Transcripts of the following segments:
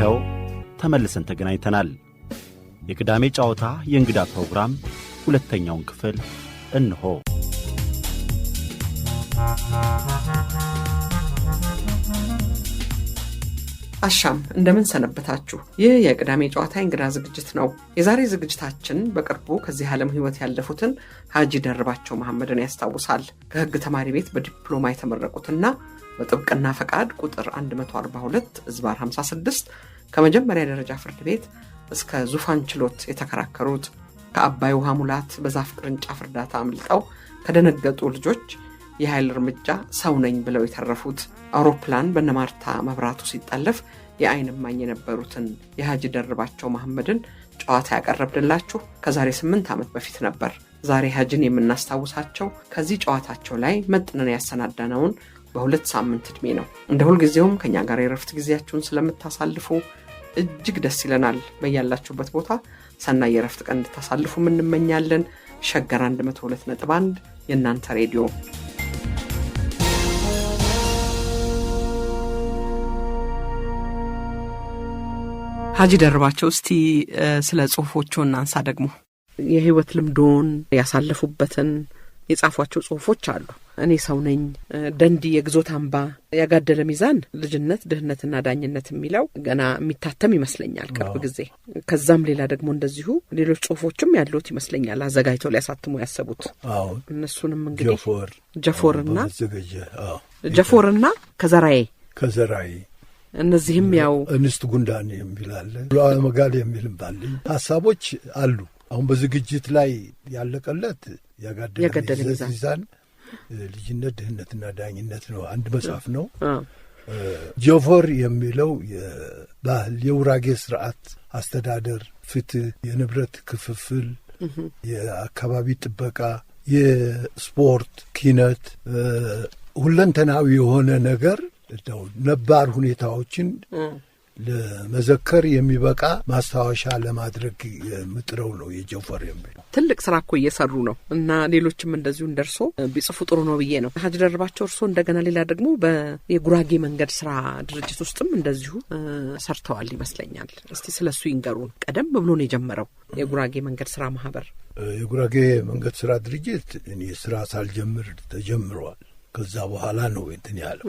ይኸው ተመልሰን ተገናኝተናል። የቅዳሜ ጨዋታ የእንግዳ ፕሮግራም ሁለተኛውን ክፍል እንሆ። አሻም እንደምን ሰነበታችሁ? ይህ የቅዳሜ ጨዋታ እንግዳ ዝግጅት ነው። የዛሬ ዝግጅታችን በቅርቡ ከዚህ ዓለም ሕይወት ያለፉትን ሀጂ ደርባቸው መሐመድን ያስታውሳል። ከሕግ ተማሪ ቤት በዲፕሎማ የተመረቁትና በጥብቅና ፈቃድ ቁጥር 142/56 ከመጀመሪያ ደረጃ ፍርድ ቤት እስከ ዙፋን ችሎት የተከራከሩት፣ ከአባይ ውሃ ሙላት በዛፍ ቅርንጫፍ እርዳታ አምልጠው ከደነገጡ ልጆች የኃይል እርምጃ ሰው ነኝ ብለው የተረፉት፣ አውሮፕላን በነማርታ መብራቱ ሲጠለፍ የአይን እማኝ የነበሩትን የሀጂ ደርባቸው መሐመድን ጨዋታ ያቀረብንላችሁ ከዛሬ 8 ዓመት በፊት ነበር። ዛሬ ሀጂን የምናስታውሳቸው ከዚህ ጨዋታቸው ላይ መጥነን ያሰናዳነውን በ2 ሳምንት ዕድሜ ነው። እንደ ሁልጊዜውም ከኛ ጋር የረፍት ጊዜያችሁን ስለምታሳልፉ እጅግ ደስ ይለናል። በያላችሁበት ቦታ ሰናይ የረፍት ቀን እንድታሳልፉ እንመኛለን። ሸገር 102.1 የእናንተ ሬዲዮ። ሀጂ ደርባቸው እስቲ ስለ ጽሁፎቹ እናንሳ። ደግሞ የህይወት ልምዶን ያሳለፉበትን የጻፏቸው ጽሁፎች አሉ። እኔ ሰው ነኝ፣ ደንዲ የግዞት አምባ፣ ያጋደለ ሚዛን፣ ልጅነት ድህነትና ዳኝነት የሚለው ገና የሚታተም ይመስለኛል ቅርብ ጊዜ። ከዛም ሌላ ደግሞ እንደዚሁ ሌሎች ጽሁፎችም ያሉት ይመስለኛል አዘጋጅተው ሊያሳትሙ ያሰቡት። እነሱንም እንግዲህ ጀፎርና ከዘራዬ እነዚህም ያው እንስት ጉንዳን የሚላለ ለመጋል የሚልም ባልኝ ሐሳቦች አሉ። አሁን በዝግጅት ላይ ያለቀለት ያጋደለ ሚዛን ልጅነት ድህነትና ዳኝነት ነው። አንድ መጽሐፍ ነው። ጀፎር የሚለው የባህል የውራጌ ስርዓት አስተዳደር፣ ፍትህ፣ የንብረት ክፍፍል፣ የአካባቢ ጥበቃ፣ የስፖርት፣ ኪነት፣ ሁለንተናዊ የሆነ ነገር ነባር ሁኔታዎችን ለመዘከር የሚበቃ ማስታወሻ ለማድረግ የምጥረው ነው የጀፎር የሚለው። ትልቅ ስራ እኮ እየሰሩ ነው እና ሌሎችም እንደዚሁ እንደርሶ ቢጽፉ ጥሩ ነው ብዬ ነው። ሀጂ ደርባቸው እርሶ እንደገና ሌላ ደግሞ የጉራጌ መንገድ ስራ ድርጅት ውስጥም እንደዚሁ ሰርተዋል ይመስለኛል። እስቲ ስለሱ ይንገሩን። ቀደም ብሎ ነው የጀመረው የጉራጌ መንገድ ስራ ማህበር። የጉራጌ መንገድ ስራ ድርጅት እኔ ስራ ሳልጀምር ተጀምሯል። ከዛ በኋላ ነው እንትን ያለው።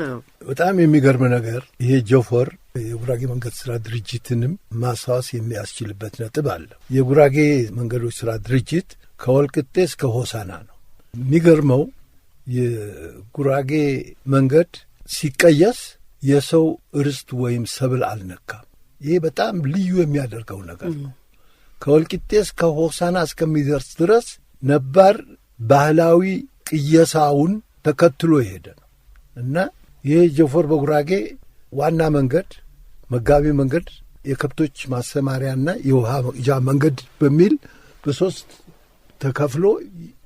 በጣም የሚገርም ነገር ይሄ ጀፎር የጉራጌ መንገድ ስራ ድርጅትንም ማስታወስ የሚያስችልበት ነጥብ አለ። የጉራጌ መንገዶች ስራ ድርጅት ከወልቅጤ እስከ ሆሳና ነው። የሚገርመው የጉራጌ መንገድ ሲቀየስ የሰው ርስት ወይም ሰብል አልነካም። ይሄ በጣም ልዩ የሚያደርገው ነገር ነው። ከወልቅጤ እስከ ሆሳና እስከሚደርስ ድረስ ነባር ባህላዊ ቅየሳውን ተከትሎ የሄደ ነው እና ይሄ ጀፎር በጉራጌ ዋና መንገድ፣ መጋቢ መንገድ፣ የከብቶች ማሰማሪያና የውሃ መቅጃ መንገድ በሚል በሶስት ተከፍሎ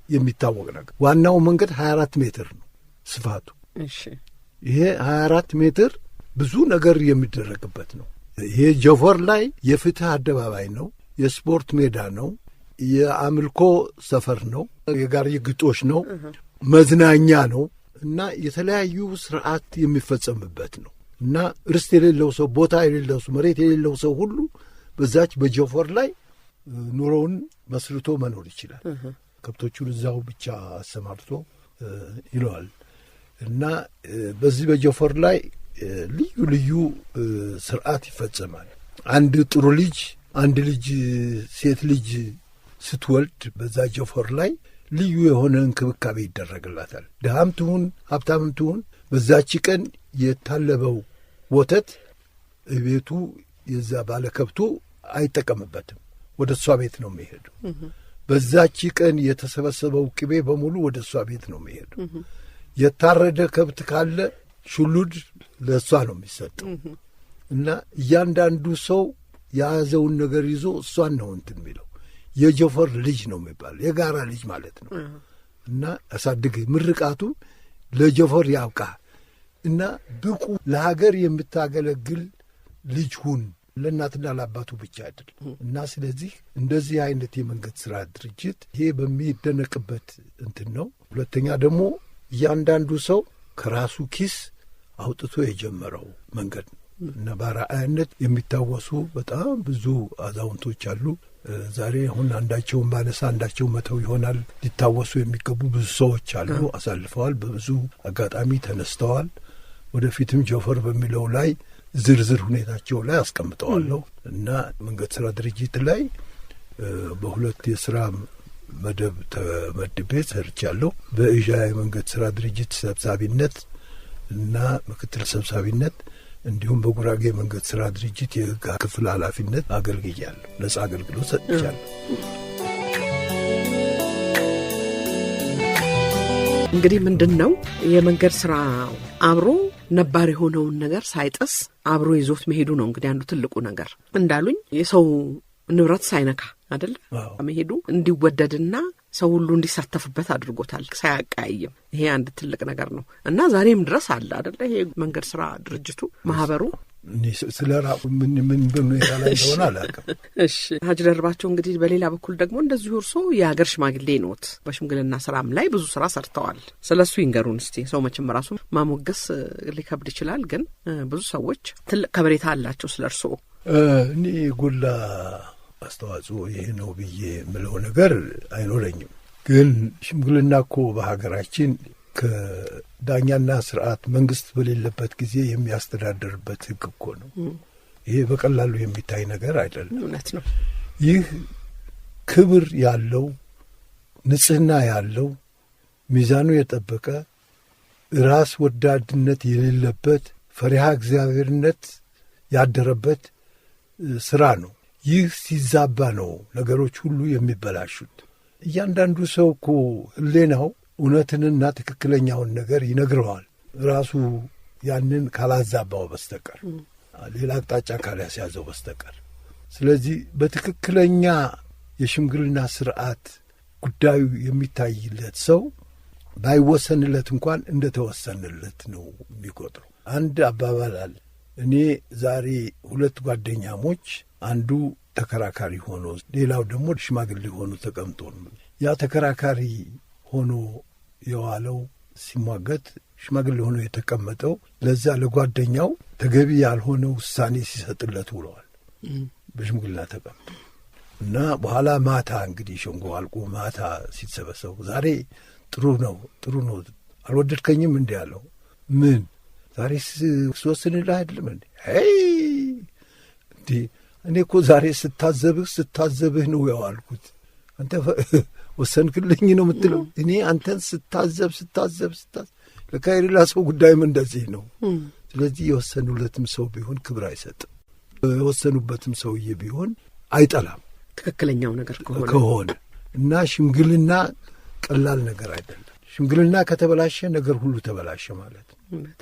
የሚታወቅ ነገር። ዋናው መንገድ 24 ሜትር ነው ስፋቱ። ይሄ 24 ሜትር ብዙ ነገር የሚደረግበት ነው። ይሄ ጀፎር ላይ የፍትህ አደባባይ ነው፣ የስፖርት ሜዳ ነው፣ የአምልኮ ሰፈር ነው፣ የጋሪ ግጦሽ ነው፣ መዝናኛ ነው እና የተለያዩ ስርዓት የሚፈጸምበት ነው እና ርስት የሌለው ሰው፣ ቦታ የሌለው ሰው፣ መሬት የሌለው ሰው ሁሉ በዛች በጀፎር ላይ ኑሮውን መስርቶ መኖር ይችላል። ከብቶቹን እዛው ብቻ አሰማርቶ ይለዋል እና በዚህ በጀፎር ላይ ልዩ ልዩ ስርዓት ይፈጸማል። አንድ ጥሩ ልጅ ሴት ልጅ ስትወልድ በዛ ጀፎር ላይ ልዩ የሆነ እንክብካቤ ይደረግላታል። ድሃም ትሁን ሀብታምም ትሁን በዛች ቀን የታለበው ወተት ቤቱ የዛ ባለከብቱ አይጠቀምበትም፣ ወደ እሷ ቤት ነው የሚሄደው። በዛች ቀን የተሰበሰበው ቅቤ በሙሉ ወደ እሷ ቤት ነው የሚሄደው። የታረደ ከብት ካለ ሹሉድ ለእሷ ነው የሚሰጠው እና እያንዳንዱ ሰው የያዘውን ነገር ይዞ እሷን ነው እንትን የሚለው። የጀፎር ልጅ ነው የሚባል የጋራ ልጅ ማለት ነው እና አሳድግ ምርቃቱም ለጀፎር ያብቃ እና ብቁ ለሀገር የምታገለግል ልጅ ሁን፣ ለእናትና ለአባቱ ብቻ አይደል እና ስለዚህ እንደዚህ አይነት የመንገድ ስራ ድርጅት ይሄ በሚደነቅበት እንትን ነው። ሁለተኛ ደግሞ እያንዳንዱ ሰው ከራሱ ኪስ አውጥቶ የጀመረው መንገድ ነው። እና በአርአያነት የሚታወሱ በጣም ብዙ አዛውንቶች አሉ። ዛሬ አሁን አንዳቸውን ባነሳ አንዳቸው መተው ይሆናል። ሊታወሱ የሚገቡ ብዙ ሰዎች አሉ። አሳልፈዋል። በብዙ አጋጣሚ ተነስተዋል። ወደፊትም ጆፈር በሚለው ላይ ዝርዝር ሁኔታቸው ላይ አስቀምጠዋለሁ እና መንገድ ስራ ድርጅት ላይ በሁለት የስራ መደብ ተመድቤ ሰርቻለሁ። በእዣ የመንገድ ስራ ድርጅት ሰብሳቢነት እና ምክትል ሰብሳቢነት እንዲሁም በጉራጌ መንገድ ስራ ድርጅት የህግ ክፍል ኃላፊነት አገልግያለሁ። ነጻ አገልግሎት ሰጥቻለሁ። እንግዲህ ምንድነው የመንገድ ስራ አብሮ ነባር የሆነውን ነገር ሳይጥስ አብሮ ይዞት መሄዱ ነው። እንግዲህ አንዱ ትልቁ ነገር እንዳሉኝ የሰው ንብረት ሳይነካ አይደል መሄዱ እንዲወደድና ሰው ሁሉ እንዲሳተፍበት አድርጎታል ሳያቃይም። ይሄ አንድ ትልቅ ነገር ነው እና ዛሬም ድረስ አለ አይደል ይሄ መንገድ ስራ ድርጅቱ ማህበሩ። ስለራቁ ምን በሁኔታ ላይ እንደሆነ አላውቅም። እሺ ሀጅ ደርባቸው እንግዲህ በሌላ በኩል ደግሞ እንደዚሁ እርሶ የሀገር ሽማግሌ ኖት። በሽምግልና ስራም ላይ ብዙ ስራ ሰርተዋል። ስለሱ ይንገሩን እስቲ። ሰው መቼም ራሱ ማሞገስ ሊከብድ ይችላል፣ ግን ብዙ ሰዎች ትልቅ ከበሬታ አላቸው ስለ እርሶ። እኔ ጎላ አስተዋጽኦ ይሄ ነው ብዬ የምለው ነገር አይኖረኝም። ግን ሽምግልና እኮ በሀገራችን ከዳኛና ስርዓት መንግስት በሌለበት ጊዜ የሚያስተዳድርበት ህግ እኮ ነው። ይሄ በቀላሉ የሚታይ ነገር አይደለም። እውነት ነው። ይህ ክብር ያለው ንጽህና ያለው ሚዛኑ የጠበቀ ራስ ወዳድነት የሌለበት ፈሪሃ እግዚአብሔርነት ያደረበት ስራ ነው። ይህ ሲዛባ ነው ነገሮች ሁሉ የሚበላሹት። እያንዳንዱ ሰው እኮ ህሌናው እውነትንና ትክክለኛውን ነገር ይነግረዋል፣ ራሱ ያንን ካላዛባው በስተቀር ሌላ አቅጣጫ ካላስያዘው በስተቀር። ስለዚህ በትክክለኛ የሽምግልና ስርዓት ጉዳዩ የሚታይለት ሰው ባይወሰንለት እንኳን እንደተወሰንለት ነው የሚቆጥረው። አንድ አባባል አለ። እኔ ዛሬ ሁለት ጓደኛሞች አንዱ ተከራካሪ ሆኖ ሌላው ደግሞ ሽማግሌ ሆኖ ተቀምጦ ነው። ያ ተከራካሪ ሆኖ የዋለው ሲሟገት ሽማግሌ ሆኖ የተቀመጠው ለዛ ለጓደኛው ተገቢ ያልሆነ ውሳኔ ሲሰጥለት ውለዋል። በሽምግልና ተቀምጦ እና በኋላ ማታ እንግዲህ ሸንጎ አልቆ ማታ ሲሰበሰቡ ዛሬ ጥሩ ነው አልወደድከኝም እንዴ ያለው። ምን ዛሬ ስወስንልህ አይደለም እንዴ? እንዴ እኔ እኮ ዛሬ ስታዘብህ ነው ያዋልኩት። አንተ ወሰንክልኝ ነው የምትለው? እኔ አንተን ስታዘብ ለካ የሌላ ሰው ጉዳይም እንደዚህ ነው። ስለዚህ የወሰኑለትም ሰው ቢሆን ክብር አይሰጥም። የወሰኑበትም ሰውዬ ቢሆን አይጠላም ትክክለኛው ነገር ከሆነ እና ሽምግልና ቀላል ነገር አይደለም። ሽምግልና ከተበላሸ ነገር ሁሉ ተበላሸ ማለት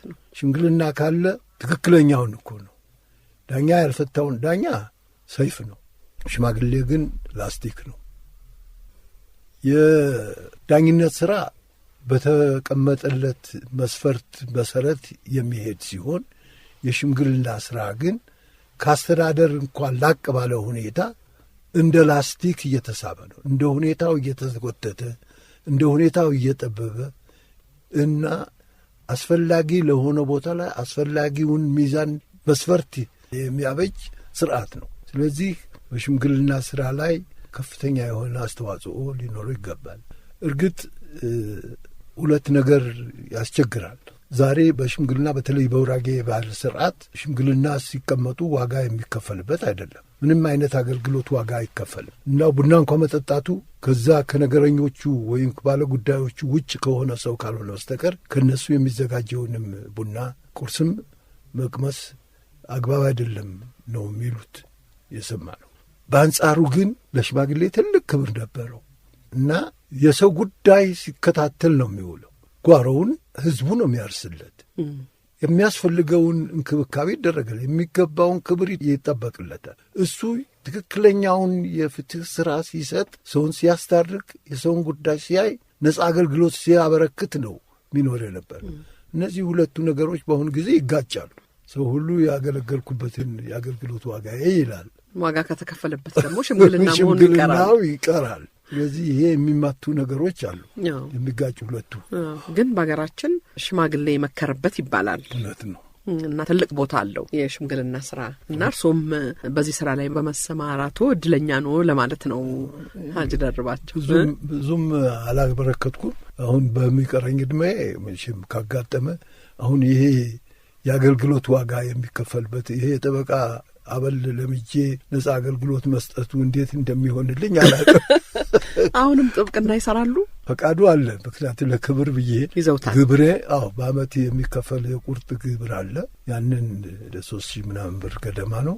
ነው። ሽምግልና ካለ ትክክለኛውን እኮ ነው። ዳኛ ያልፈታውን ዳኛ ሰይፍ ነው፣ ሽማግሌ ግን ላስቲክ ነው። የዳኝነት ሥራ በተቀመጠለት መስፈርት መሰረት የሚሄድ ሲሆን የሽምግልና ሥራ ግን ከአስተዳደር እንኳን ላቅ ባለ ሁኔታ እንደ ላስቲክ እየተሳበ ነው። እንደ ሁኔታው እየተጎተተ፣ እንደ ሁኔታው እየጠበበ እና አስፈላጊ ለሆነ ቦታ ላይ አስፈላጊውን ሚዛን መስፈርት የሚያበጅ ስርዓት ነው። ስለዚህ በሽምግልና ሥራ ላይ ከፍተኛ የሆነ አስተዋጽኦ ሊኖረው ይገባል። እርግጥ ሁለት ነገር ያስቸግራል። ዛሬ በሽምግልና በተለይ በጉራጌ ባህል ስርዓት ሽምግልና ሲቀመጡ ዋጋ የሚከፈልበት አይደለም። ምንም አይነት አገልግሎት ዋጋ አይከፈልም እና ቡና እንኳ መጠጣቱ ከዛ ከነገረኞቹ ወይም ባለ ጉዳዮቹ ውጭ ከሆነ ሰው ካልሆነ በስተቀር ከነሱ የሚዘጋጀውንም ቡና ቁርስም መቅመስ አግባብ አይደለም ነው የሚሉት የሰማ ነው። በአንጻሩ ግን ለሽማግሌ ትልቅ ክብር ነበረው እና የሰው ጉዳይ ሲከታተል ነው የሚውለው። ጓሮውን ህዝቡ ነው የሚያርስለት። የሚያስፈልገውን እንክብካቤ ይደረጋል። የሚገባውን ክብር ይጠበቅለታል። እሱ ትክክለኛውን የፍትህ ስራ ሲሰጥ፣ ሰውን ሲያስታርቅ፣ የሰውን ጉዳይ ሲያይ፣ ነጻ አገልግሎት ሲያበረክት ነው የሚኖር የነበር። እነዚህ ሁለቱ ነገሮች በአሁኑ ጊዜ ይጋጫሉ። ሰው ሁሉ ያገለገልኩበትን የአገልግሎት ዋጋ ይላል። ዋጋ ከተከፈለበት ደግሞ ሽምግልና መሆኑ ይቀራል። ስለዚህ ይሄ የሚማቱ ነገሮች አሉ፣ የሚጋጩ ሁለቱ። ግን በሀገራችን ሽማግሌ የመከረበት ይባላል። እውነት ነው። እና ትልቅ ቦታ አለው የሽምግልና ስራ እና እርሶም በዚህ ስራ ላይ በመሰማራቱ እድለኛ ነው ለማለት ነው ሀጂ ደርባቸው። ብዙም አላበረከትኩም። አሁን በሚቀረኝ እድሜ መቼም ካጋጠመ አሁን ይሄ የአገልግሎት ዋጋ የሚከፈልበት ይሄ የጠበቃ አበል ለምጄ ነጻ አገልግሎት መስጠቱ እንዴት እንደሚሆንልኝ አላውቅም። አሁንም ጥብቅና ይሰራሉ? ፈቃዱ አለ። ምክንያቱም ለክብር ብዬ ይዘውታል። ግብሬ በአመት የሚከፈል የቁርጥ ግብር አለ። ያንን ለ3,000 ምናምን ብር ገደማ ነው።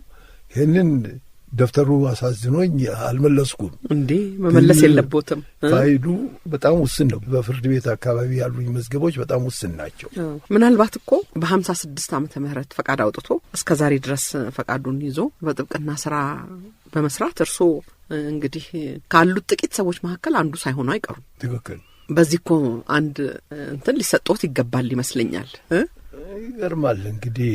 ይህንን ደብተሩ አሳዝኖኝ አልመለስኩም። እንዴ መመለስ የለቦትም። ፋይዱ በጣም ውስን ነው። በፍርድ ቤት አካባቢ ያሉኝ መዝገቦች በጣም ውስን ናቸው። ምናልባት እኮ በ56 ዓመተ ምህረት ፈቃድ አውጥቶ እስከዛሬ ድረስ ፈቃዱን ይዞ በጥብቅና ስራ በመስራት እርሶ እንግዲህ ካሉት ጥቂት ሰዎች መካከል አንዱ ሳይሆኑ አይቀሩም። ትክክል። በዚህ እኮ አንድ እንትን ሊሰጥዎት ይገባል ይመስለኛል። ይገርማል። እንግዲህ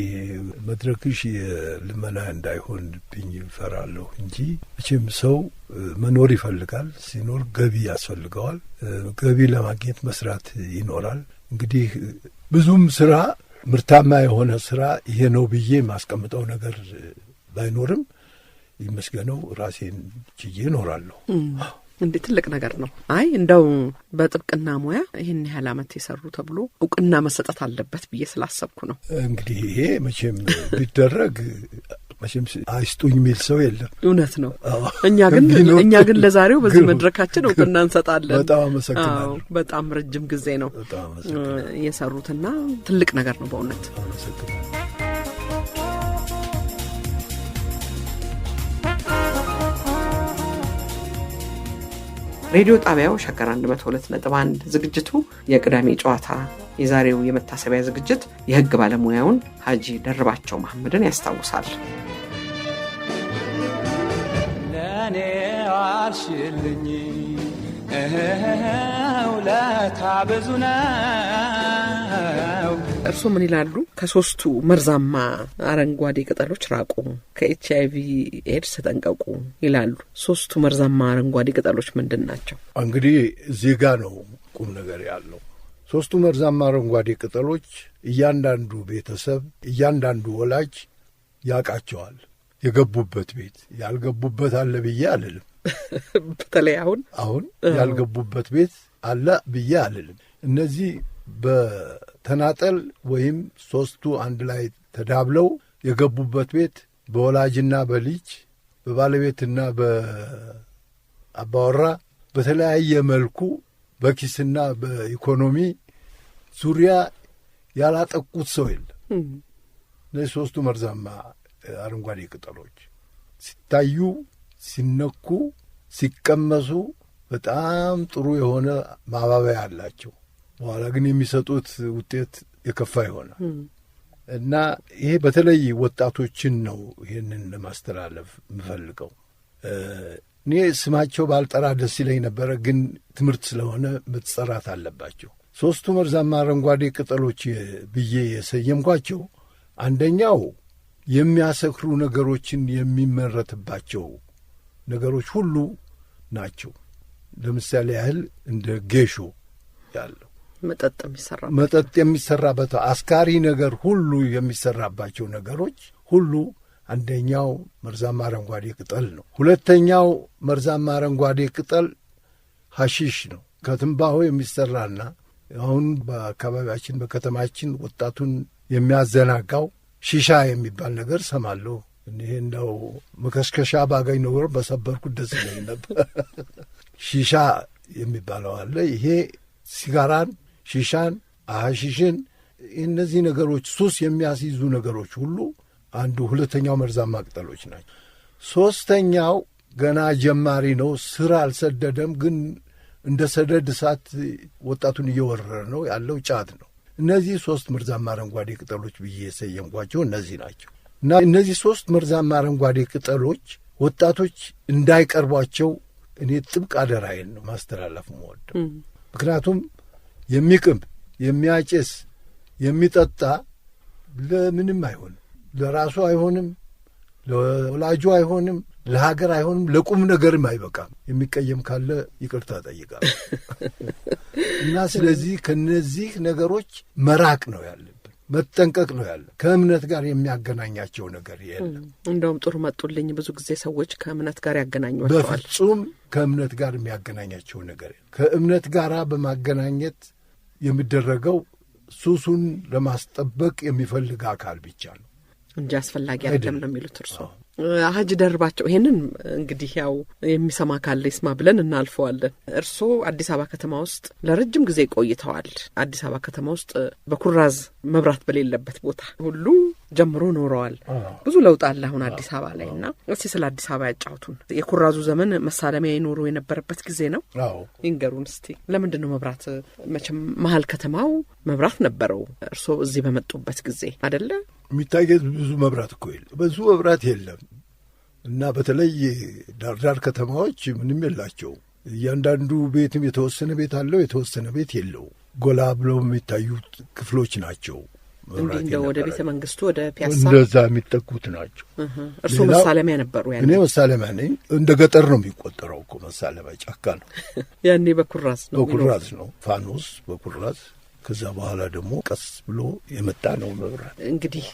መድረክሽ የልመና እንዳይሆንብኝ እፈራለሁ እንጂ መቼም ሰው መኖር ይፈልጋል። ሲኖር ገቢ ያስፈልገዋል። ገቢ ለማግኘት መስራት ይኖራል። እንግዲህ ብዙም ስራ ምርታማ የሆነ ስራ ይሄ ነው ብዬ ማስቀምጠው ነገር ባይኖርም ይመስገነው ራሴን ችዬ እኖራለሁ። እንዴ ትልቅ ነገር ነው። አይ እንደው በጥብቅና ሙያ ይሄን ያህል ዓመት የሰሩ ተብሎ እውቅና መሰጠት አለበት ብዬ ስላሰብኩ ነው። እንግዲህ ይሄ መቼም ቢደረግ መቼም አይስጡኝ የሚል ሰው የለም። እውነት ነው። እኛ ግን ለዛሬው በዚህ መድረካችን እውቅና እንሰጣለን። በጣም አመሰግናለሁ። በጣም ረጅም ጊዜ ነው የሰሩትና ትልቅ ነገር ነው በእውነት። አመሰግናለሁ። ሬዲዮ ጣቢያው ሸገር 102.1 ዝግጅቱ የቅዳሜ ጨዋታ የዛሬው የመታሰቢያ ዝግጅት የህግ ባለሙያውን ሀጂ ደርባቸው መሐመድን ያስታውሳል። ለኔ አርሽልኝ ለታበዙ ነው። እርሱ ምን ይላሉ? ከሶስቱ መርዛማ አረንጓዴ ቅጠሎች ራቁ፣ ከኤችአይቪ ኤድስ ተጠንቀቁ ይላሉ። ሶስቱ መርዛማ አረንጓዴ ቅጠሎች ምንድን ናቸው? እንግዲህ እዚህ ጋር ነው ቁም ነገር ያለው። ሶስቱ መርዛማ አረንጓዴ ቅጠሎች እያንዳንዱ ቤተሰብ እያንዳንዱ ወላጅ ያውቃቸዋል። የገቡበት ቤት ያልገቡበት አለ ብዬ አልልም። በተለይ አሁን ያልገቡበት ቤት አለ ብዬ አልልም። እነዚህ በተናጠል ወይም ሶስቱ አንድ ላይ ተዳብለው የገቡበት ቤት በወላጅና በልጅ በባለቤትና በአባወራ በተለያየ መልኩ በኪስና በኢኮኖሚ ዙሪያ ያላጠቁት ሰው የለም። እነዚህ ሶስቱ መርዛማ አረንጓዴ ቅጠሎች ሲታዩ፣ ሲነኩ፣ ሲቀመሱ በጣም ጥሩ የሆነ ማባበያ አላቸው። በኋላ ግን የሚሰጡት ውጤት የከፋ ይሆናል እና ይሄ በተለይ ወጣቶችን ነው ይህንን ለማስተላለፍ የምፈልገው። እኔ ስማቸው ባልጠራ ደስ ይለኝ ነበረ፣ ግን ትምህርት ስለሆነ መጠራት አለባቸው። ሶስቱ መርዛማ አረንጓዴ ቅጠሎች ብዬ የሰየምኳቸው አንደኛው የሚያሰክሩ ነገሮችን የሚመረትባቸው ነገሮች ሁሉ ናቸው። ለምሳሌ ያህል እንደ ጌሾ ያለው መጠጥ የሚሰራበት አስካሪ ነገር ሁሉ የሚሰራባቸው ነገሮች ሁሉ አንደኛው መርዛማ አረንጓዴ ቅጠል ነው። ሁለተኛው መርዛማ አረንጓዴ ቅጠል ሐሺሽ ነው። ከትንባሆ የሚሰራና አሁን በአካባቢያችን በከተማችን ወጣቱን የሚያዘናጋው ሺሻ የሚባል ነገር ሰማለሁ። እኔ እንደው መከስከሻ ባገኝ ኖሮ በሰበርኩት ደስ ይለኝ ነበር። ሺሻ የሚባለው አለ። ይሄ ሲጋራን፣ ሺሻን፣ ሐሺሽን እነዚህ ነገሮች ሱስ የሚያስይዙ ነገሮች ሁሉ አንዱ ሁለተኛው መርዛማ ቅጠሎች ናቸው። ሶስተኛው ገና ጀማሪ ነው፣ ስር አልሰደደም፣ ግን እንደ ሰደድ እሳት ወጣቱን እየወረረ ነው ያለው ጫት ነው። እነዚህ ሶስት መርዛማ አረንጓዴ ቅጠሎች ብዬ የሰየምኳቸው እነዚህ ናቸው እና እነዚህ ሶስት መርዛማ አረንጓዴ ቅጠሎች ወጣቶች እንዳይቀርቧቸው እኔ ጥብቅ አደራዬን ነው ማስተላለፍ የምወደው። ምክንያቱም የሚቅም የሚያጨስ የሚጠጣ ለምንም አይሆንም፣ ለራሱ አይሆንም፣ ለወላጁ አይሆንም፣ ለሀገር አይሆንም፣ ለቁም ነገርም አይበቃም። የሚቀየም ካለ ይቅርታ ጠይቃለሁ እና ስለዚህ ከነዚህ ነገሮች መራቅ ነው ያለብን። መጠንቀቅ ነው ያለ። ከእምነት ጋር የሚያገናኛቸው ነገር የለም። እንደውም ጥሩ መጡልኝ። ብዙ ጊዜ ሰዎች ከእምነት ጋር ያገናኟቸዋል። በፍጹም ከእምነት ጋር የሚያገናኛቸው ነገር ከእምነት ጋር በማገናኘት የሚደረገው ሱሱን ለማስጠበቅ የሚፈልግ አካል ብቻ ነው እንጂ አስፈላጊ አይደለም ነው የሚሉት እርሶ። ሀጂ ደርባቸው ይሄንን እንግዲህ ያው የሚሰማ ካለ ይስማ ብለን እናልፈዋለን። እርሶ አዲስ አበባ ከተማ ውስጥ ለረጅም ጊዜ ቆይተዋል። አዲስ አበባ ከተማ ውስጥ በኩራዝ መብራት በሌለበት ቦታ ሁሉ ጀምሮ ኖረዋል። ብዙ ለውጥ አለ አሁን አዲስ አበባ ላይና እስቲ ስለ አዲስ አበባ ያጫውቱን። የኩራዙ ዘመን መሳለሚያ ይኖሩ የነበረበት ጊዜ ነው። ይንገሩን እስቲ። ለምንድን ነው መብራት? መቼም መሀል ከተማው መብራት ነበረው እርሶ እዚህ በመጡበት ጊዜ አይደለ? የሚታየት ብዙ መብራት እኮ የለም፣ ብዙ መብራት የለም። እና በተለይ ዳርዳር ከተማዎች ምንም የላቸው። እያንዳንዱ ቤትም የተወሰነ ቤት አለው፣ የተወሰነ ቤት የለው። ጎላ ብለው የሚታዩት ክፍሎች ናቸው። እንደ ወደ ቤተ መንግስቱ ወደ ፒያሳ እንደዛ የሚጠቁት ናቸው። እርሱ መሳለሚያ ነበሩ? ያኔ እኔ መሳለሚያ ነኝ። እንደ ገጠር ነው የሚቆጠረው እኮ መሳለሚያ፣ ጫካ ነው። ያኔ በኩራዝ ነው፣ በኩራዝ ነው፣ ፋኖስ በኩራዝ። ከዛ በኋላ ደግሞ ቀስ ብሎ የመጣ ነው መብራት። እንግዲህ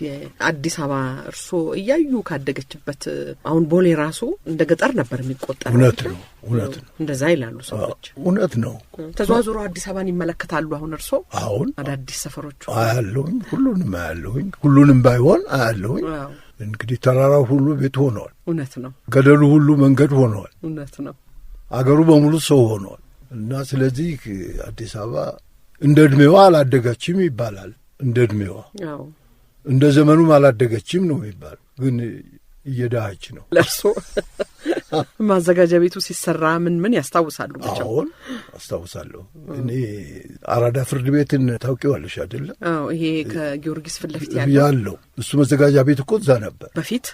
አዲስ አበባ እርሶ እያዩ ካደገችበት አሁን ቦሌ ራሱ እንደ ገጠር ነበር የሚቆጠረው። እውነት ነው፣ እውነት ነው። እንደዛ ይላሉ ሰዎች። እውነት ነው። ተዟዙሮ አዲስ አበባን ይመለከታሉ አሁን እርሶ? አሁን አዳዲስ ሰፈሮቹ አያለሁኝ፣ ሁሉንም አያለሁኝ። ሁሉንም ባይሆን አያለሁኝ። እንግዲህ ተራራው ሁሉ ቤት ሆነዋል። እውነት ነው። ገደሉ ሁሉ መንገድ ሆነዋል። እውነት ነው። አገሩ በሙሉ ሰው ሆነዋል። እና ስለዚህ አዲስ አበባ እንደ ዕድሜዋ አላደገችም ይባላል። እንደ ዕድሜዋ እንደ ዘመኑም አላደገችም ነው የሚባል። ግን እየዳሃች ነው። ለእርሶ ማዘጋጃ ቤቱ ሲሰራ ምን ያስታውሳሉ? አሁን አስታውሳለሁ። እኔ አራዳ ፍርድ ቤትን ታውቂዋለሽ አይደለም? ይሄ ከጊዮርጊስ ፊት ለፊት ያለው እሱ መዘጋጃ ቤት እኮ እዛ ነበር በፊት።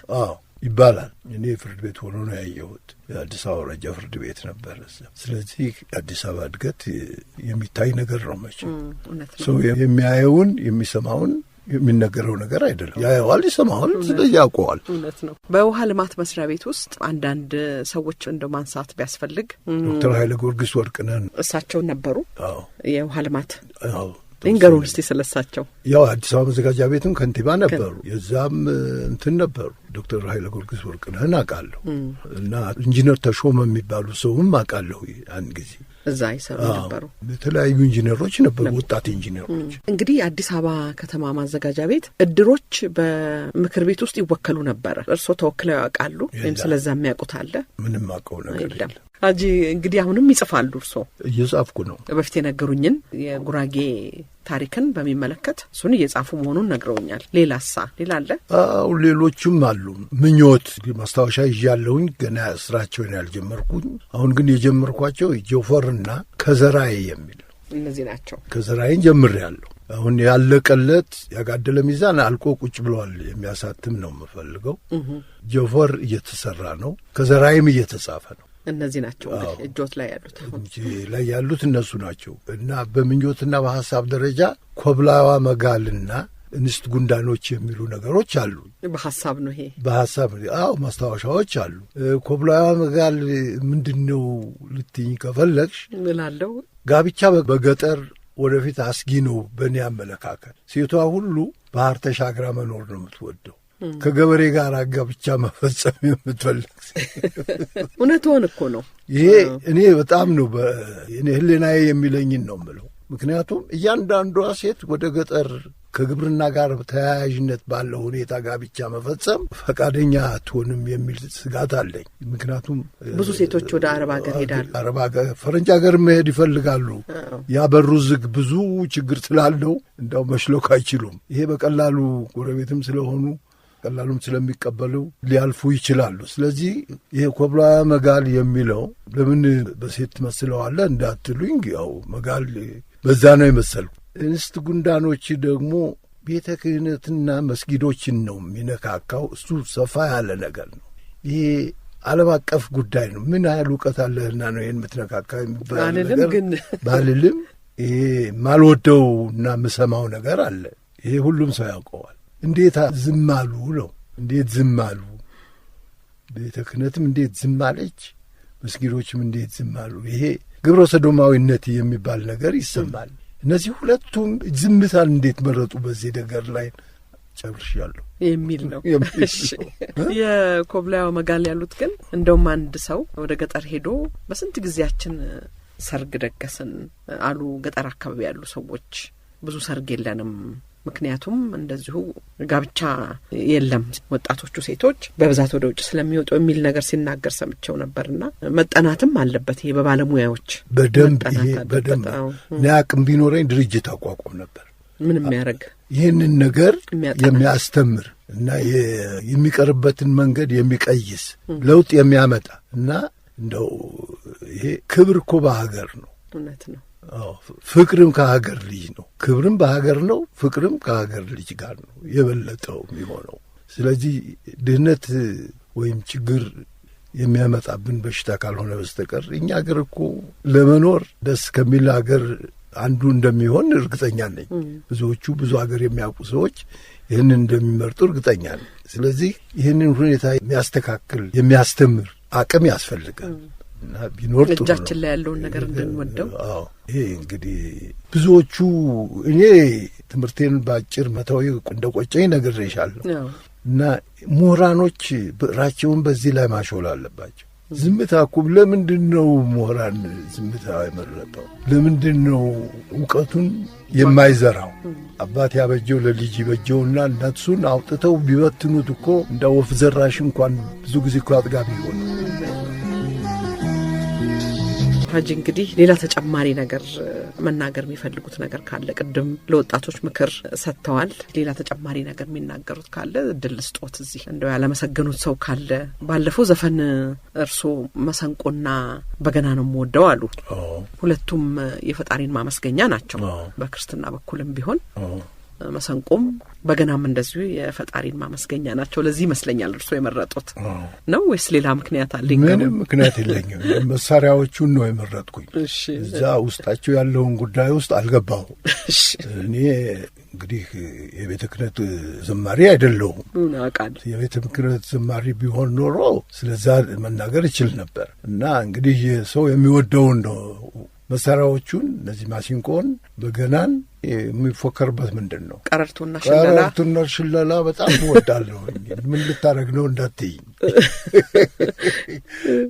ይባላል። እኔ ፍርድ ቤት ሆኖ ነው ያየሁት። የአዲስ አበባ አውራጃ ፍርድ ቤት ነበር። ስለዚህ የአዲስ አበባ እድገት የሚታይ ነገር ነው። መቼም ሰው የሚያየውን የሚሰማውን የሚነገረው ነገር አይደለም። ያየዋል፣ ይሰማዋል፣ ስለዚህ ያውቀዋል። እውነት ነው። በውሃ ልማት መስሪያ ቤት ውስጥ አንዳንድ ሰዎች እንደው ማንሳት ቢያስፈልግ ዶክተር ኃይለ ጊዮርጊስ ወርቅነህ እሳቸው ነበሩ። የውሃ ልማት እንገሩን እስቲ ስለሳቸው። ያው አዲስ አበባ መዘጋጃ ቤትም ከንቲባ ነበሩ። የዛም እንትን ነበሩ። ዶክተር ኃይለ ጊዮርጊስ ወርቅነህን አውቃለሁ። እና ኢንጂነር ተሾመ የሚባሉ ሰውም አውቃለሁ። ያን ጊዜ እዛ ይሰሩ ነበሩ። የተለያዩ ኢንጂነሮች ነበሩ፣ ወጣት ኢንጂነሮች። እንግዲህ አዲስ አበባ ከተማ ማዘጋጃ ቤት እድሮች በምክር ቤት ውስጥ ይወከሉ ነበር። እርስዎ ተወክለው ያውቃሉ ወይም ስለዛ የሚያውቁት አለ? ምንም አውቀው ነገር የለም። አጂ እንግዲህ አሁንም ይጽፋሉ? እርስዎ? እየጻፍኩ ነው። በፊት የነገሩኝን የጉራጌ ታሪክን በሚመለከት እሱን እየጻፉ መሆኑን ነግረውኛል። ሌላ አለ? ሌሎችም አሉ። ምኞት ማስታወሻ ይዣለሁኝ። ገና ስራቸውን ያልጀመርኩኝ። አሁን ግን የጀመርኳቸው ጆፈርና ከዘራዬ የሚል ነው። እነዚህ ናቸው። ከዘራዬን ጀምሬያለሁ። አሁን ያለቀለት ያጋደለ ሚዛን አልቆ ቁጭ ብሏል። የሚያሳትም ነው የምፈልገው። ጆፈር እየተሰራ ነው። ከዘራዬም እየተጻፈ ነው። እነዚህ ናቸው እንግዲህ እጆት ላይ ያሉት። አሁን ላይ ያሉት እነሱ ናቸው። እና በምኞትና በሐሳብ ደረጃ ኮብላዋ መጋልና እንስት ጉንዳኖች የሚሉ ነገሮች አሉ። በሐሳብ ነው ይሄ? በሐሳብ ማስታወሻዎች አሉ። ኮብላዋ መጋል ምንድነው ልትኝ ከፈለግሽ እላለሁ። ጋብቻ በገጠር ወደፊት አስጊ ነው በእኔ አመለካከት። ሴቷ ሁሉ ባህር ተሻግራ መኖር ነው የምትወደው። ከገበሬ ጋር ጋብቻ መፈጸም የምትፈልግ እውነትዎን እኮ ነው። ይሄ እኔ በጣም ነው እኔ ህሊናዬ የሚለኝን ነው የምለው። ምክንያቱም እያንዳንዷ ሴት ወደ ገጠር ከግብርና ጋር ተያያዥነት ባለው ሁኔታ ጋብቻ መፈጸም ፈቃደኛ አትሆንም የሚል ስጋት አለኝ። ምክንያቱም ብዙ ሴቶች ወደ አረብ ሀገር ሄዳሉ። አረብ ሀገር፣ ፈረንጅ ሀገር መሄድ ይፈልጋሉ። ያበሩ ዝግ ብዙ ችግር ስላለው እንዳው መሽሎክ አይችሉም። ይሄ በቀላሉ ጎረቤትም ስለሆኑ ቀላሉም ስለሚቀበሉ ሊያልፉ ይችላሉ። ስለዚህ ይሄ ኮብላ መጋል የሚለው ለምን በሴት ትመስለዋለህ እንዳትሉኝ፣ ያው መጋል በዛ ነው የመሰልኩ። እንስት ጉንዳኖች ደግሞ ቤተ ክህነትና መስጊዶችን ነው የሚነካካው። እሱ ሰፋ ያለ ነገር ነው። ይሄ ዓለም አቀፍ ጉዳይ ነው። ምን ያህል እውቀት አለህና ነው ይህን የምትነካካ የሚባል ነገር ባልልም፣ ይሄ ማልወደውና የምሰማው ነገር አለ። ይሄ ሁሉም ሰው ያውቀዋል። እንዴት ዝም አሉ ነው? እንዴት ዝም አሉ? ቤተ ክህነትም እንዴት ዝም አለች? መስጊዶችም እንዴት ዝም አሉ? ይሄ ግብረ ሰዶማዊነት የሚባል ነገር ይሰማል። እነዚህ ሁለቱም ዝምታን እንዴት መረጡ በዚህ ነገር ላይ ጨርሻለሁ የሚል ነው። እሺ የኮብላያው መጋል ያሉት ግን እንደውም አንድ ሰው ወደ ገጠር ሄዶ በስንት ጊዜያችን ሰርግ ደገስን አሉ። ገጠር አካባቢ ያሉ ሰዎች ብዙ ሰርግ የለንም፣ ምክንያቱም እንደዚሁ ጋብቻ የለም፣ ወጣቶቹ ሴቶች በብዛት ወደ ውጭ ስለሚወጡ የሚል ነገር ሲናገር ሰምቸው ነበርና መጠናትም አለበት። ይሄ በባለሙያዎች በደንብ አቅም ቢኖረኝ ድርጅት አቋቁም ነበር። ምን የሚያደርግ ይህንን ነገር የሚያስተምር እና የሚቀርበትን መንገድ የሚቀይስ ለውጥ የሚያመጣ እና እንደው ይሄ ክብር እኮ በሀገር ነው። እውነት ነው። ፍቅርም ከሀገር ልጅ ነው። ክብርም በሀገር ነው። ፍቅርም ከሀገር ልጅ ጋር ነው የበለጠው የሚሆነው። ስለዚህ ድህነት ወይም ችግር የሚያመጣብን በሽታ ካልሆነ በስተቀር እኛ ሀገር እኮ ለመኖር ደስ ከሚል ሀገር አንዱ እንደሚሆን እርግጠኛ ነኝ። ብዙዎቹ ብዙ ሀገር የሚያውቁ ሰዎች ይህንን እንደሚመርጡ እርግጠኛ ነኝ። ስለዚህ ይህንን ሁኔታ የሚያስተካክል የሚያስተምር አቅም ያስፈልጋል እና ቢኖር ጥሩ ነው። እጃችን ላይ ያለውን ነገር እንድንወደው። ይሄ እንግዲህ ብዙዎቹ እኔ ትምህርቴን በአጭር መተው እንደቆጨኝ ነግሬሻለሁ። እና ምሁራኖች ብዕራቸውን በዚህ ላይ ማሾል አለባቸው። ዝምታ እኮ ለምንድን ነው ምሁራን ዝምታ የመረጠው? ለምንድን ነው እውቀቱን የማይዘራው? አባት ያበጀው ለልጅ ይበጀውና እነሱን አውጥተው ቢበትኑት እኮ እንደ ወፍ ዘራሽ እንኳን ብዙ ጊዜ እኮ አጥጋቢ ሆነ። ሀጂ እንግዲህ ሌላ ተጨማሪ ነገር መናገር የሚፈልጉት ነገር ካለ ቅድም ለወጣቶች ምክር ሰጥተዋል። ሌላ ተጨማሪ ነገር የሚናገሩት ካለ እድል ስጦት። እዚህ እንደው ያለመሰገኑት ሰው ካለ ባለፈው ዘፈን እርሶ መሰንቆና በገና ነው የምወደው አሉ። ሁለቱም የፈጣሪን ማመስገኛ ናቸው። በክርስትና በኩልም ቢሆን መሰንቆም በገናም እንደዚሁ የፈጣሪን ማመስገኛ ናቸው። ለዚህ ይመስለኛል እርሶ የመረጡት ነው ወይስ ሌላ ምክንያት አለ? ምንም ምክንያት የለኝም። መሳሪያዎቹን ነው የመረጥኩኝ። እዛ ውስጣቸው ያለውን ጉዳይ ውስጥ አልገባሁም። እኔ እንግዲህ የቤተ ክህነት ዘማሪ አይደለሁም። የቤተ ክህነት ዘማሪ ቢሆን ኖሮ ስለዛ መናገር ይችል ነበር። እና እንግዲህ ሰው የሚወደውን ነው መሳሪያዎቹን እነዚህ ማሲንቆን በገናን የሚፎከርበት ምንድን ነው? ቀረርቶና ሽለላ በጣም እወዳለሁ። ምን ልታረግ ነው እንዳትይኝ።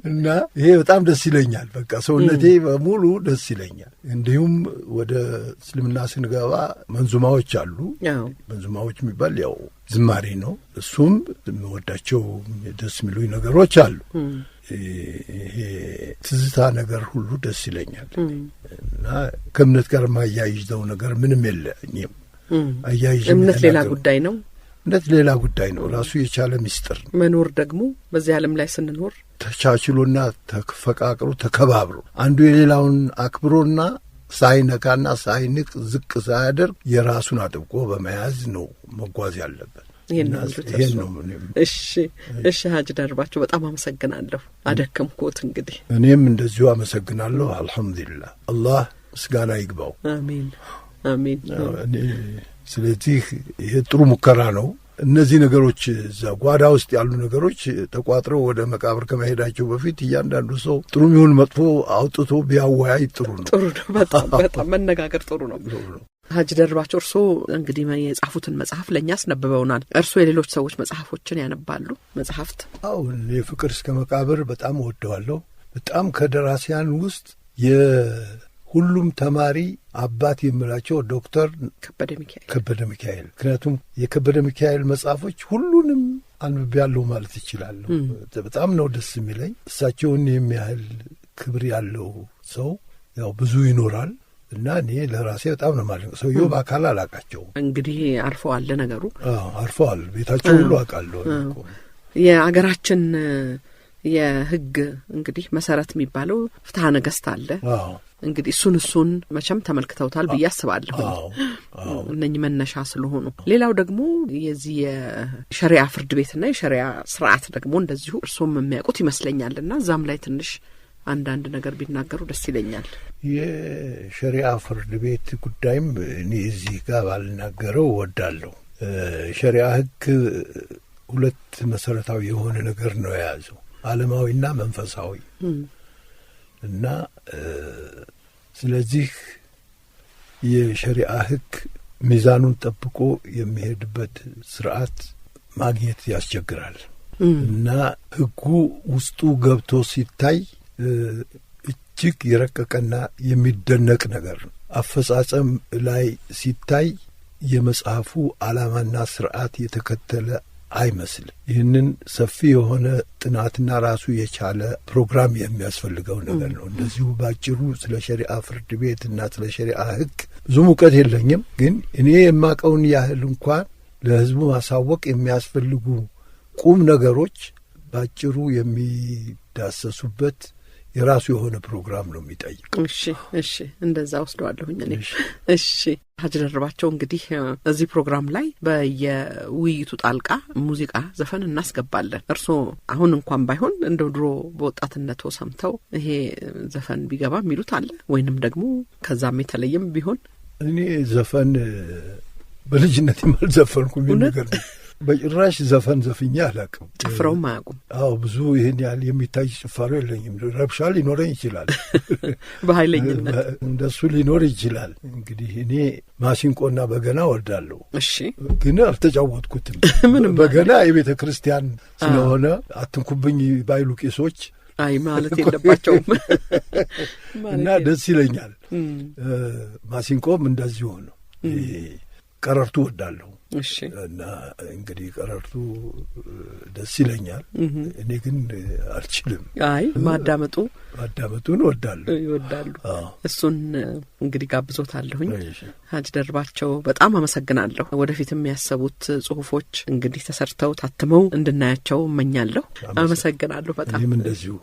እና ይሄ በጣም ደስ ይለኛል። በቃ ሰውነቴ በሙሉ ደስ ይለኛል። እንዲሁም ወደ እስልምና ስንገባ መንዙማዎች አሉ። መንዙማዎች የሚባል ያው ዝማሬ ነው። እሱም የምወዳቸው ደስ የሚሉኝ ነገሮች አሉ። ይሄ ትዝታ ነገር ሁሉ ደስ ይለኛል። እና ከእምነት ጋር ማያይዘው ነገር ምንም የለኝም። አያይዘው እምነት ሌላ ጉዳይ ነው። እምነት ሌላ ጉዳይ ነው። ራሱ የቻለ ምስጢር ነው። መኖር ደግሞ በዚህ ዓለም ላይ ስንኖር ተቻችሎና ተፈቃቅሮ ተከባብሮ አንዱ የሌላውን አክብሮና ሳይነካና ሳይንቅ ዝቅ ሳያደርግ የራሱን አጥብቆ በመያዝ ነው መጓዝ ያለበት። ይሄን ነው። እሺ ሀጂ ደርባቸው በጣም አመሰግናለሁ። አደከምኩት። እንግዲህ እኔም እንደዚሁ አመሰግናለሁ። አልሐምዱሊላህ አላህ ምስጋና ይግባው። አሜን አሜን። ስለዚህ ይሄ ጥሩ ሙከራ ነው። እነዚህ ነገሮች እዛ ጓዳ ውስጥ ያሉ ነገሮች ተቋጥረው ወደ መቃብር ከመሄዳቸው በፊት እያንዳንዱ ሰው ጥሩ ይሁን መጥፎ አውጥቶ ቢያወያይ ጥሩ ነው። ጥሩ ነው። በጣም መነጋገር ጥሩ ነው። ሀጂ ደርባቸው እርሶ እንግዲህ የጻፉትን መጽሐፍ ለእኛ አስነብበውናል። እርሶ የሌሎች ሰዎች መጽሐፎችን ያነባሉ? መጽሐፍት? አሁን የፍቅር እስከ መቃብር በጣም እወደዋለሁ። በጣም ከደራሲያን ውስጥ ሁሉም ተማሪ አባት የምላቸው ዶክተር ከበደ ሚካኤል። ምክንያቱም የከበደ ሚካኤል መጽሐፎች ሁሉንም አንብቤያለሁ ማለት ይችላለሁ። በጣም ነው ደስ የሚለኝ። እሳቸውን የሚያህል ክብር ያለው ሰው ያው ብዙ ይኖራል እና እኔ ለራሴ በጣም ነው ማለት ነው። ሰውየው በአካል አላቃቸውም። እንግዲህ አርፈዋል። ነገሩ አርፈዋል። ቤታቸው ሁሉ አውቃለሁ። የአገራችን የሕግ እንግዲህ መሰረት የሚባለው ፍትሐ ነገሥት አለ። እንግዲህ እሱን መቼም ተመልክተውታል ብዬ አስባለሁ። እነኚህ መነሻ ስለሆኑ ሌላው ደግሞ የዚህ የሸሪዓ ፍርድ ቤትና የሸሪዓ ስርዓት ደግሞ እንደዚሁ እርሶም የሚያውቁት ይመስለኛልና እዛም ላይ ትንሽ አንዳንድ ነገር ቢናገሩ ደስ ይለኛል። የሸሪዓ ፍርድ ቤት ጉዳይም እኔ እዚህ ጋር ባልናገረው እወዳለሁ። ሸሪዓ ሕግ ሁለት መሰረታዊ የሆነ ነገር ነው የያዘው፣ ዓለማዊና መንፈሳዊ እና ስለዚህ የሸሪዓ ሕግ ሚዛኑን ጠብቆ የሚሄድበት ስርዓት ማግኘት ያስቸግራል እና ሕጉ ውስጡ ገብቶ ሲታይ እጅግ የረቀቀና የሚደነቅ ነገር ነው። አፈጻጸም ላይ ሲታይ የመጽሐፉ ዓላማና ስርዓት የተከተለ አይመስልም። ይህንን ሰፊ የሆነ ጥናትና ራሱ የቻለ ፕሮግራም የሚያስፈልገው ነገር ነው። እንደዚሁ ባጭሩ ስለ ሸሪዓ ፍርድ ቤትና ስለ ሸሪዓ ሕግ ብዙም እውቀት የለኝም፣ ግን እኔ የማቀውን ያህል እንኳን ለሕዝቡ ማሳወቅ የሚያስፈልጉ ቁም ነገሮች ባጭሩ የሚዳሰሱበት የራሱ የሆነ ፕሮግራም ነው የሚጠይቅ። እሺ እንደዛ ወስደዋለሁኝ እኔ። እሺ ሀጂ ደርባቸው እንግዲህ እዚህ ፕሮግራም ላይ በየውይይቱ ጣልቃ ሙዚቃ ዘፈን እናስገባለን። እርስዎ አሁን እንኳን ባይሆን እንደው ድሮ በወጣትነቶ ሰምተው ይሄ ዘፈን ቢገባ የሚሉት አለ ወይንም ደግሞ ከዛም የተለየም ቢሆን? እኔ ዘፈን በልጅነት አልዘፈንኩም። ነገር በጭራሽ ዘፈን ዘፍኛ አላውቅም። ጨፍረውም አያውቁም? አዎ፣ ብዙ ይህን ያህል የሚታይ ጭፋሮ የለኝም። ረብሻ ሊኖረኝ ይችላል፣ በኃይለኝነት እንደሱ ሊኖር ይችላል። እንግዲህ እኔ ማሲንቆና በገና ወርዳለሁ። እሺ፣ ግን አልተጫወትኩትም። በገና የቤተ ክርስቲያን ስለሆነ አትንኩብኝ ባይሉ ቄሶች አይ ማለት የለባቸውም እና ደስ ይለኛል። ማሲንቆም እንደዚሁ ነው። ቀረርቱ ወዳለሁ። እሺ፣ እና እንግዲህ ቀረርቱ ደስ ይለኛል። እኔ ግን አልችልም። አይ ማዳመጡን ይወዳሉ። እሱን እንግዲህ ጋብዞታለሁኝ። ሀጂ ደርባቸው በጣም አመሰግናለሁ። ወደፊት የሚያሰቡት ጽሁፎች እንግዲህ ተሰርተው ታትመው እንድናያቸው እመኛለሁ። አመሰግናለሁ በጣም። እኔም እንደዚሁ።